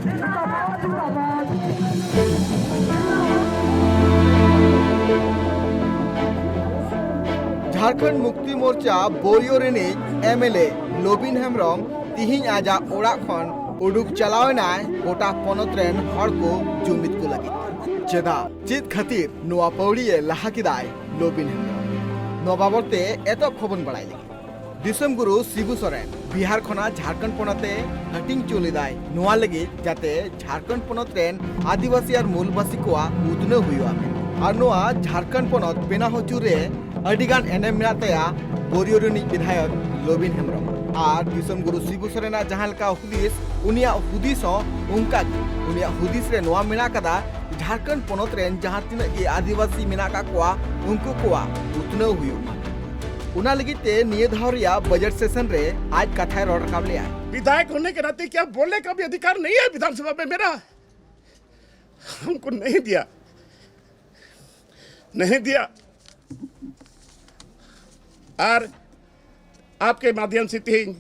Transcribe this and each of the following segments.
झारखंड मुक्ति मोर्चा बोरियो रिनिज MLA Lobin Hembrom तिहिं आजा ओड़ा खन उडुक चलावनाय गोटा पनत रेन हड़ को जुमित को लगी चेदा चेद खातिर नोआ पौड़िए लाहा किदाय लोबिन हेम्ब्रम नो बाबते एतो खबन बड़ाई लगी दिसम गुरु शिबू सोरेन बिहार खना झारखंड पनते हटिंग चुलिदाय नोआ लगी जाते झारखंड पनत रेन आदिवासी और मूलवासी कोआ उतने हुआ और नोआ झारखंड पनत बेना हचुरे अडिगान एनएम मेना तया बोरियो रिनिज विधायक लोबिन हेम्ब्रम और दिसम गुरु शिबू सोरेन जहां लका हुदिस उनिया हुदिस उनका उनिया हुदिस रे नोआ मेना कदा झारखंड पनत रेन जहां तिना के आदिवासी मेना का कोआ उनको कोआ उतने हुआ उना लगी ते निये धावरिया बजट सेशन रे आज कथा रोड रकाब ले आए विधायक होने के नाते क्या बोलने का भी अधिकार नहीं है विधानसभा में मेरा हमको नहीं दिया और आपके माध्यम से तीन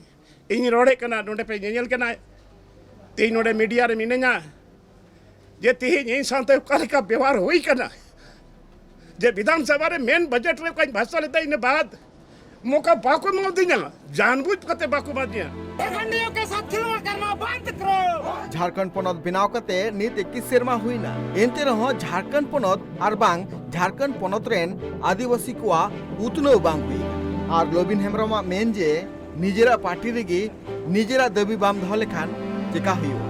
इन रोडे कना नोडे पे नेल कना तीन नोडे मीडिया रे मिनेना जे तीन इन साथे का व्यवहार होई कना जे विधानसभा रे मेन बजट रे कोई भाषण लेता इन बाद मौका बाको मार दिया जानबूझ कते बाको मार दिया के साथ खिलवाड़ करना बंद करो झारखंड पनत बनाव कते नीत 21 सेरमा हुईना एनते रहो झारखंड पनत आर बांग झारखंड पनत रेन आदिवासी कोआ उतनो बांग हुई और लोबिन हेम्ब्रम मेन जे निजेरा पार्टी रेगी निजेरा दाबी बाम दह लेखान चेका हुआ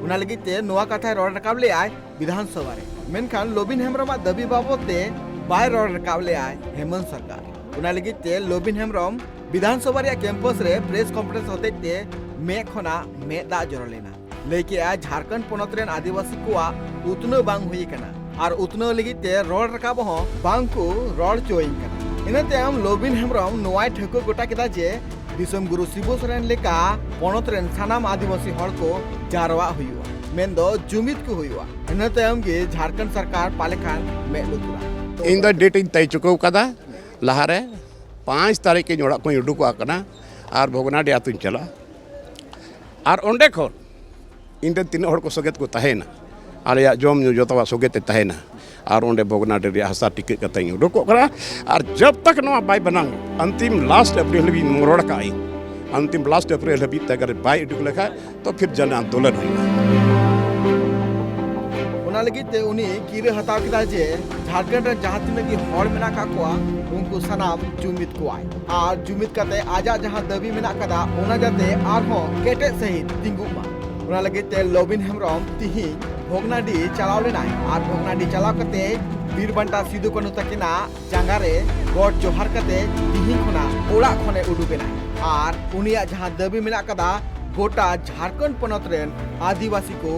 उना लगी ते नोआ कथा रोड रकाब ले आए विधानसभा रे मेनखान लोबिन हेम्ब्रम दाबी बाबते बाय रोड रकाब ले आए हेमंत सरकार उना लगी ते लोबिन हेम्ब्रम विधानसभा रे कैंपस रे प्रेस कॉन्फ्रेंस होते ते मे खना मे दा जरो लेना लेके आज झारखंड पनत रेन आदिवासी कोआ उतनो बांग हुई कना और उतनो लगी ते रोड रकाब हो बांग को रोड चोइंग कना इनते हम लोबिन हेम्ब्रम नोआय ठेको गोटा केदा जे दिसम गुरु शिबू सोरेन लेका पनत रेन सानाम आदिवासी हड़ को जारवा हुआ मेन दो जुमित को हुआ इनते हम के झारखंड सरकार पालेखान मे लुतुरा इन द डेट इन तय चुकाव कदा लहारे 5 तारीख के जोड़ा को उडुक आकना और भोगनाडी आतुन चला और ओंडे खन इन तीन हड़ को सगेत को तहेना आले जम जोतवा सगेते तहेना और ओंडे भोगनाडी रे हसा टिकट कते उडुक करा और जब तक नवा बाय बनांग अंतिम लास्ट अप्रैल भी मोरड़ का आई अंतिम लास्ट अप्रैल भी तक बाय उडुक लेखा तो फिर जन आंदोलन हुई उना लगी ते उनी कीरे हताव किदा जे झारखंड रे जहां तिना की हड़ मेना का कोआ उनको सनाम जुमित को आए और जुमित कते आजा जहां दाबी मेना कदा ओना जाते आरहो केटे सहित तिंगुमा उना लगी ते लोबिन हेम्ब्रम तिहि भोगनाडी चलाव लेना और भोगनाडी चलाव कते वीर बंटा सिदु कनु तकिना जांगा रे गोड जोहार कते तिहि खना ओड़ा खने उडुबेना और उनिया जहां दाबी मेना कदा गोटा झारखंड पनत रेन आदिवासी को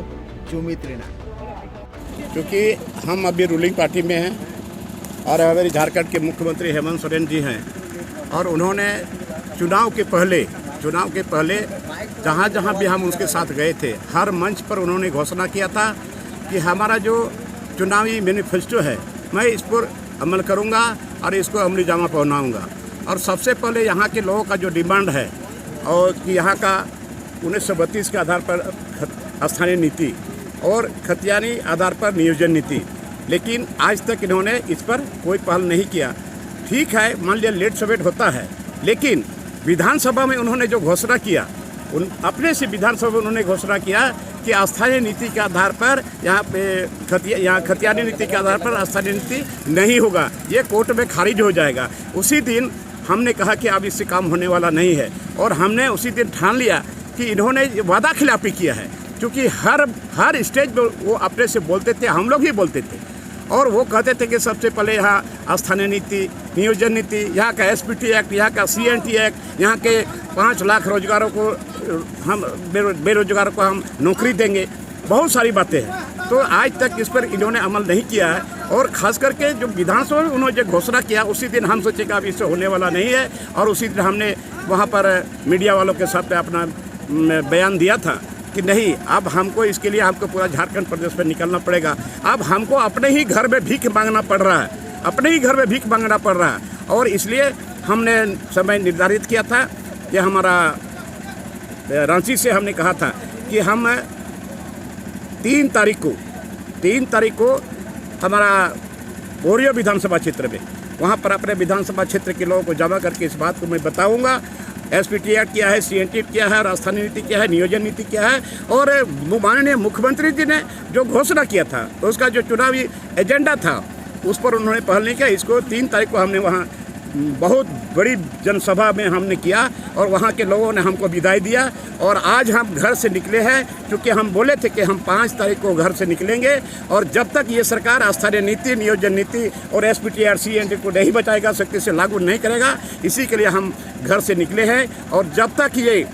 जुमित लेना क्योंकि हम अभी रूलिंग पार्टी में हैं और हमारे झारखंड के मुख्यमंत्री हेमंत सोरेन जी हैं और उन्होंने चुनाव के पहले जहाँ जहाँ भी हम उसके साथ गए थे हर मंच पर उन्होंने घोषणा किया था कि हमारा जो चुनावी मैनिफेस्टो है मैं इस पर अमल करूँगा और इसको अमली जामा पहनाऊँगा और सबसे पहले यहाँ के लोगों का जो डिमांड है और कि यहाँ का 1932 के आधार पर स्थानीय नीति और खतियानी आधार पर नियोजन नीति, लेकिन आज तक इन्होंने इस पर कोई पहल नहीं किया। ठीक है, मान लिया लेट सवेट होता है, लेकिन विधानसभा में उन्होंने जो घोषणा किया अपने से विधानसभा में उन्होंने घोषणा किया कि स्थानीय नीति के आधार पर यहाँ पे खतियानी नीति के आधार पर स्थानीय नीति नहीं होगा, ये कोर्ट में खारिज हो जाएगा। उसी दिन हमने कहा कि अब इससे काम होने वाला नहीं है और हमने उसी दिन ठान लिया कि इन्होंने वादा खिलाफी किया है, क्योंकि हर स्टेज पर वो अपने से बोलते थे, हम लोग ही बोलते थे और वो कहते थे कि सबसे पहले यहाँ स्थानीय नीति, नियोजन नीति, यहाँ का एसपीटी एक्ट, यहाँ का सीएनटी एक्ट, यहाँ के 5 लाख रोजगारों को हम बेरोजगारों को हम नौकरी देंगे, बहुत सारी बातें हैं। तो आज तक इस पर इन्होंने अमल नहीं किया है और ख़ास करके जो विधानसभा में उन्होंने जो घोषणा किया उसी दिन हम सोचे कि अब इससे होने वाला नहीं है और उसी दिन हमने वहाँ पर मीडिया वालों के साथ अपना बयान दिया था कि नहीं, अब हमको इसके लिए हमको पूरा झारखंड प्रदेश पर निकलना पड़ेगा। अब हमको अपने ही घर में भीख मांगना पड़ रहा है, अपने ही घर में भीख मांगना पड़ रहा है और इसलिए हमने समय निर्धारित किया था कि हमारा रांची से हमने कहा था कि हम 3 तारीख को हमारा बोरियो विधानसभा क्षेत्र में, वहाँ पर अपने विधानसभा क्षेत्र के लोगों को जमा करके इस बात को मैं बताऊंगा SPT एक्ट क्या है, CNT क्या है, राजधानी नीति क्या है, नियोजन नीति क्या है। और माननीय मुख्यमंत्री जी ने जो घोषणा किया था, तो उसका जो चुनावी एजेंडा था उस पर उन्होंने पहल नहीं किया। इसको 3 तारीख को हमने वहाँ बहुत बड़ी जनसभा में हमने किया और वहाँ के लोगों ने हमको विदाई दिया। और आज हम घर से निकले हैं, क्योंकि हम बोले थे कि हम 5 तारीख को घर से निकलेंगे और जब तक ये सरकार स्थानीय नीति, नियोजन नीति और SPT और CNT को नहीं बचाएगा, सख्ती से लागू नहीं करेगा, इसी के लिए हम घर से निकले हैं। और जब तक ये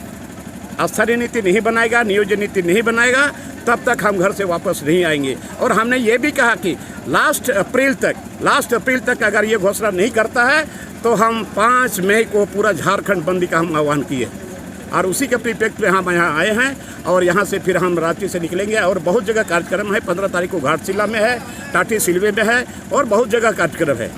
स्थानीय नीति नहीं बनाएगा, नियोजन नीति नहीं बनाएगा, तब तक हम घर से वापस नहीं आएंगे। और हमने ये भी कहा कि लास्ट अप्रैल तक अगर ये घोषणा नहीं करता है तो हम 5 मई को पूरा झारखंड बंदी का हम आह्वान किए और उसी के परिप्रेक्ष्य में हम यहाँ आए हैं। और यहाँ से फिर हम रांची से निकलेंगे और बहुत जगह कार्यक्रम है। 15 तारीख को घाटशिला में है, टाटी सिलवे में है और बहुत जगह कार्यक्रम है।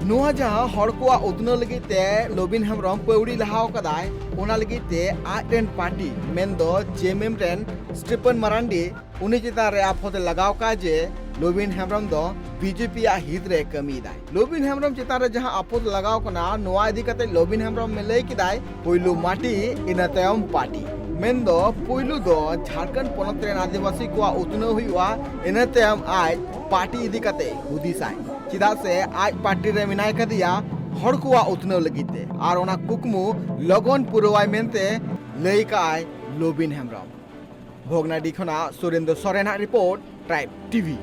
नुआ जहाँ हड़कुआ उतनो लगिते लोबिन हेम्ब्रम पौड़ी लहाव कदाय ओना लगिते आटेन पार्टी मेंदो जेएमएम रेन स्टीफन मारांडी उनी चिता रे आफोते लगाव का जे लोबिन हेम्ब्रम दो बीजेपी आ हित रे कमी दाय। लोबिन हेम्ब्रम चिता रे जहाँ आफोत लगाव कना नुआ इदी कते लोबिन हेम्ब्रम में लई किदाय पोइलु माटी इना तायम पार्टी मेंदो पोइलु दो झारखंड पोनत रेन आदिवासी को उतनो हुआ इना तायम आज पार्टी इदी कते हुदिसाय चिदा से आज पार्टी रे मिनाय कदिया हड़कुआ उतनो लगिते और ओना कुकमु लगन पुरवाय मेनते लई काय लोबिन हेम्ब्रम। भोगनाडी खना Surendra Soren report tribe TV.